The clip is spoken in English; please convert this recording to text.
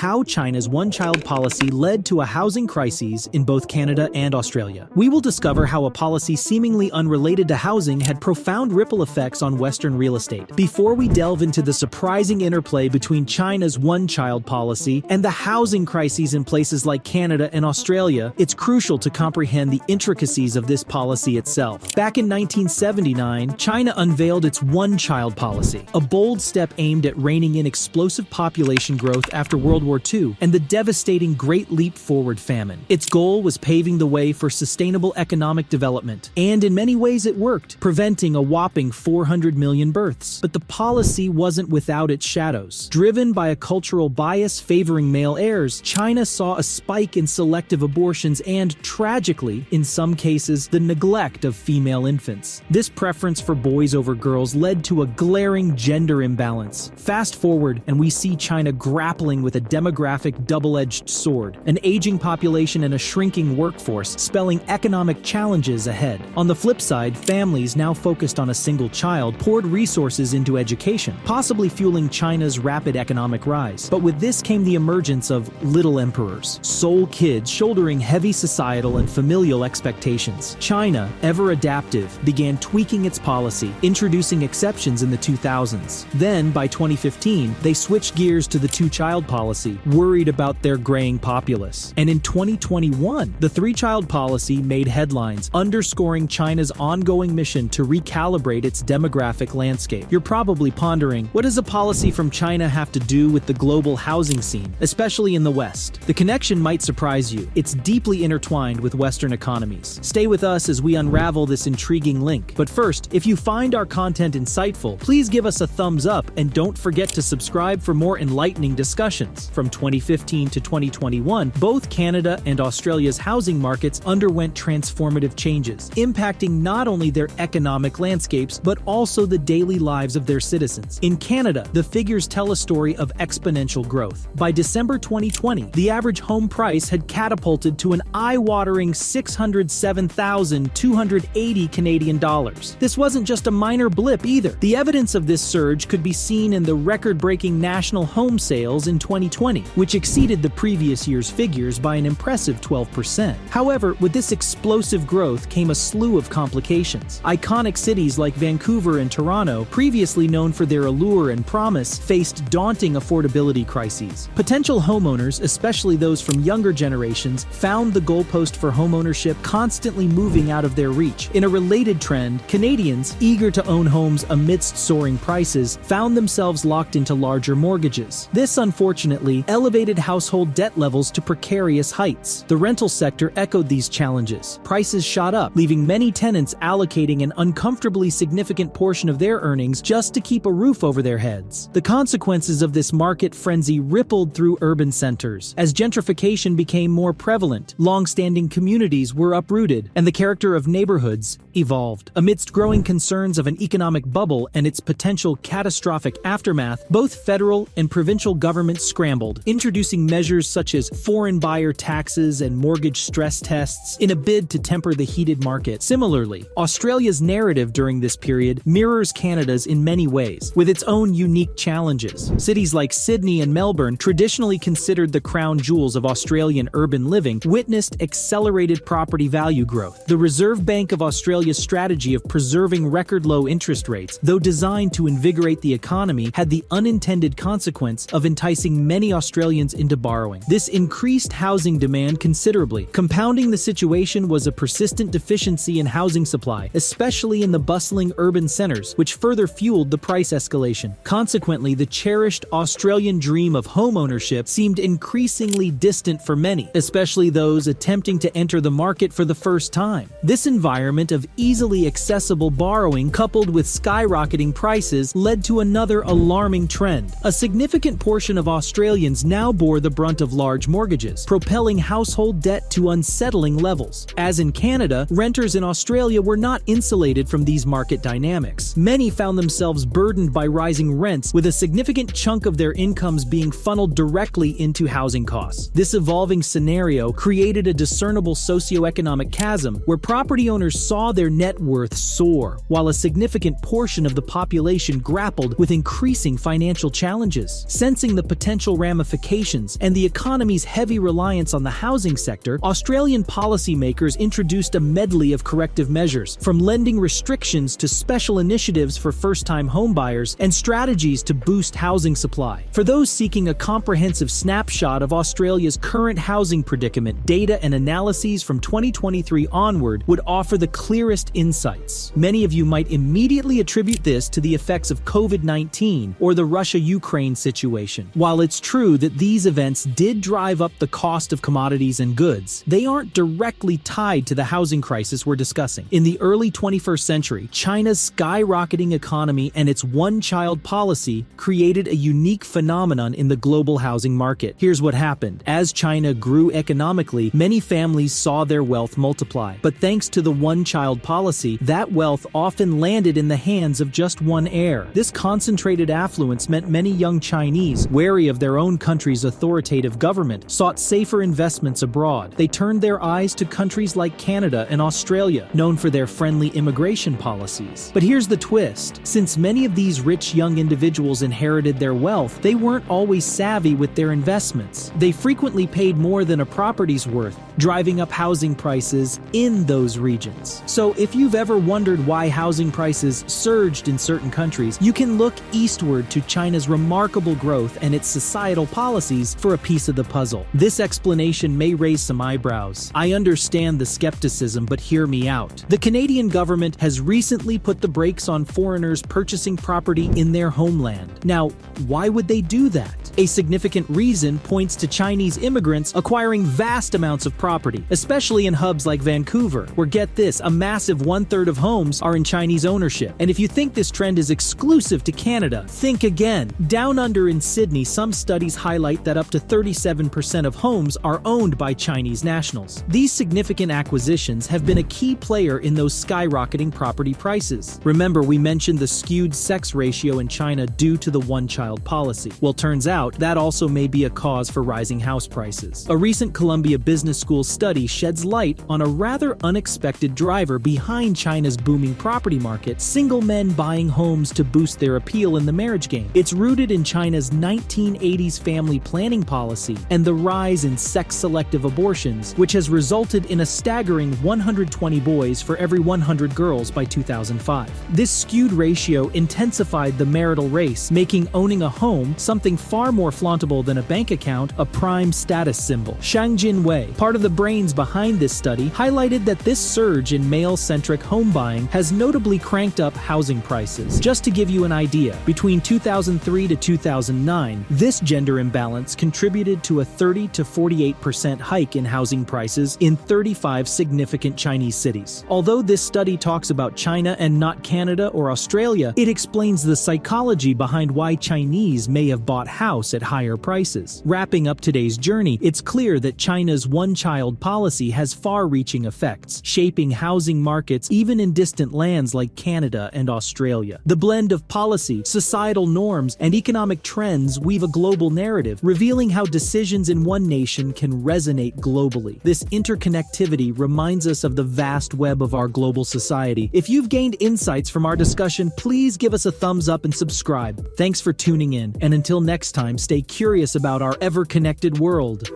how China's one-child policy led to a housing crisis in both Canada and Australia. We will discover how a policy seemingly unrelated to housing had profound ripple effects on Western real estate. Before we delve into the surprising interplay between China's one-child policy and the housing crises in places like Canada and Australia, it's crucial to comprehend the intricacies of this policy itself. Back in 1979, China unveiled its one-child policy, a bold step aimed at reining in explosive population growth after World War II and the devastating Great Leap Forward famine. Its goal was paving the way for sustainable economic development, and in many ways it worked, preventing a whopping 400 million births. But the policy wasn't without its shadows. Driven by a cultural bias favoring male heirs, China saw a spike in selective abortions and, tragically, in some cases, the neglect of female infants. This preference for boys over girls led to a glaring gender imbalance. Fast forward, and we see China grappling with a demographic double-edged sword, an aging population and a shrinking workforce, spelling economic challenges ahead. On the flip side, families now focused on a single child poured resources into education, possibly fueling China's rapid economic rise. But with this came the emergence of little emperors, sole kids shouldering heavy societal and familial expectations. China, ever adaptive, began tweaking its policy, introducing exceptions in the 2000s. Then, by 2015, they switched gears to the two-child policy, worried about their graying populace. And in 2021, the three-child policy made headlines, underscoring China's ongoing mission to recalibrate its demographic landscape. You're probably pondering, what does a policy from China have to do with the global housing scene, especially in the West? The connection might surprise you. It's deeply intertwined with Western economies. Stay with us as we unravel this intriguing link. But first, if you find our content insightful, please give us a thumbs up and don't forget to subscribe for more enlightening discussions. From 2015 to 2021, both Canada and Australia's housing markets underwent transformative changes, impacting not only their economic landscapes, but also the daily lives of their citizens. In Canada, the figures tell a story of exponential growth. By December 2020, the average home price had catapulted to an eye-watering 607,280 Canadian dollars. This wasn't just a minor blip either. The evidence of this surge could be seen in the record-breaking national home sales in 2020, which exceeded the previous year's figures by an impressive 12%. However, with this explosive growth came a slew of complications. Iconic cities like Vancouver and Toronto, previously known for their allure and promise, faced daunting affordability crises. Potential homeowners, especially those from younger generations, found the goalpost for homeownership constantly moving out of their reach. In a related trend, Canadians, eager to own homes amidst soaring prices, found themselves locked into larger mortgages. This, unfortunately, elevated household debt levels to precarious heights. The rental sector echoed these challenges. Prices shot up, leaving many tenants allocating an uncomfortably significant portion of their earnings just to keep a roof over their heads. The consequences of this market frenzy rippled through urban centers. As gentrification became more prevalent, long-standing communities were uprooted, and the character of neighborhoods evolved. Amidst growing concerns of an economic bubble and its potential catastrophic aftermath, both federal and provincial governments scrambled, introducing measures such as foreign buyer taxes and mortgage stress tests in a bid to temper the heated market. Similarly, Australia's narrative during this period mirrors Canada's in many ways, with its own unique challenges. Cities like Sydney and Melbourne, traditionally considered the crown jewels of Australian urban living, witnessed accelerated property value growth. The Reserve Bank of Australia's strategy of preserving record-low interest rates, though designed to invigorate the economy, had the unintended consequence of enticing many Australians into borrowing. This increased housing demand considerably. Compounding the situation was a persistent deficiency in housing supply, especially in the bustling urban centers, which further fueled the price escalation. Consequently, the cherished Australian dream of homeownership seemed increasingly distant for many, especially those attempting to enter the market for the first time. This environment of easily accessible borrowing, coupled with skyrocketing prices, led to another alarming trend. A significant portion of Australians now bore the brunt of large mortgages, propelling household debt to unsettling levels. As in Canada, renters in Australia were not insulated from these market dynamics. Many found themselves burdened by rising rents, with a significant chunk of their incomes being funneled directly into housing costs. This evolving scenario created a discernible socio-economic chasm, where property owners saw their net worth soar, while a significant portion of the population grappled with increasing financial challenges. Sensing the potential ramifications ramifications and the economy's heavy reliance on the housing sector, Australian policymakers introduced a medley of corrective measures, from lending restrictions to special initiatives for first-time homebuyers and strategies to boost housing supply. For those seeking a comprehensive snapshot of Australia's current housing predicament, data and analyses from 2023 onward would offer the clearest insights. Many of you might immediately attribute this to the effects of COVID-19 or the Russia-Ukraine situation. While it's true that these events did drive up the cost of commodities and goods, they aren't directly tied to the housing crisis we're discussing. In the early 21st century, China's skyrocketing economy and its one-child policy created a unique phenomenon in the global housing market. Here's what happened. As China grew economically, many families saw their wealth multiply. But thanks to the one-child policy, that wealth often landed in the hands of just one heir. This concentrated affluence meant many young Chinese, wary of their own country's authoritative government, sought safer investments abroad. They turned their eyes to countries like Canada and Australia, known for their friendly immigration policies. But here's the twist. Since many of these rich young individuals inherited their wealth, they weren't always savvy with their investments. They frequently paid more than a property's worth, driving up housing prices in those regions. So if you've ever wondered why housing prices surged in certain countries, you can look eastward to China's remarkable growth and its societal policies for a piece of the puzzle. This explanation may raise some eyebrows. I understand the skepticism, but hear me out. The Canadian government has recently put the brakes on foreigners purchasing property in their homeland. Now, why would they do that? A significant reason points to Chinese immigrants acquiring vast amounts of property, especially in hubs like Vancouver, where, get this, a massive 1/3 of homes are in Chinese ownership. And if you think this trend is exclusive to Canada, think again. Down under in Sydney, some studies highlight that up to 37% of homes are owned by Chinese nationals. These significant acquisitions have been a key player in those skyrocketing property prices. Remember, we mentioned the skewed sex ratio in China due to the one-child policy. Well, turns out that also may be a cause for rising house prices. A recent Columbia Business School study sheds light on a rather unexpected driver behind China's booming property market: single men buying homes to boost their appeal in the marriage game. It's rooted in China's 1980s family planning policy and the rise in sex-selective abortions, which has resulted in a staggering 120 boys for every 100 girls by 2005. This skewed ratio intensified the marital race, making owning a home something far more flauntable than a bank account, a prime status symbol. Shang Jinwei, part of the brains behind this study, highlighted that this surge in male-centric home buying has notably cranked up housing prices. Just to give you an idea, between 2003 to 2009, this gender imbalance contributed to a 30 to 48% hike in housing prices in 35 significant Chinese cities. Although this study talks about China and not Canada or Australia, it explains the psychology behind why Chinese may have bought house at higher prices. Wrapping up today's journey, it's clear that China's one-child policy has far-reaching effects, shaping housing markets even in distant lands like Canada and Australia. The blend of policy, societal norms, and economic trends weave a global narrative, revealing how decisions in one nation can resonate globally. This interconnectivity reminds us of the vast web of our global society. If you've gained insights from our discussion, please give us a thumbs up and subscribe. Thanks for tuning in, and until next time, stay curious about our ever-connected world.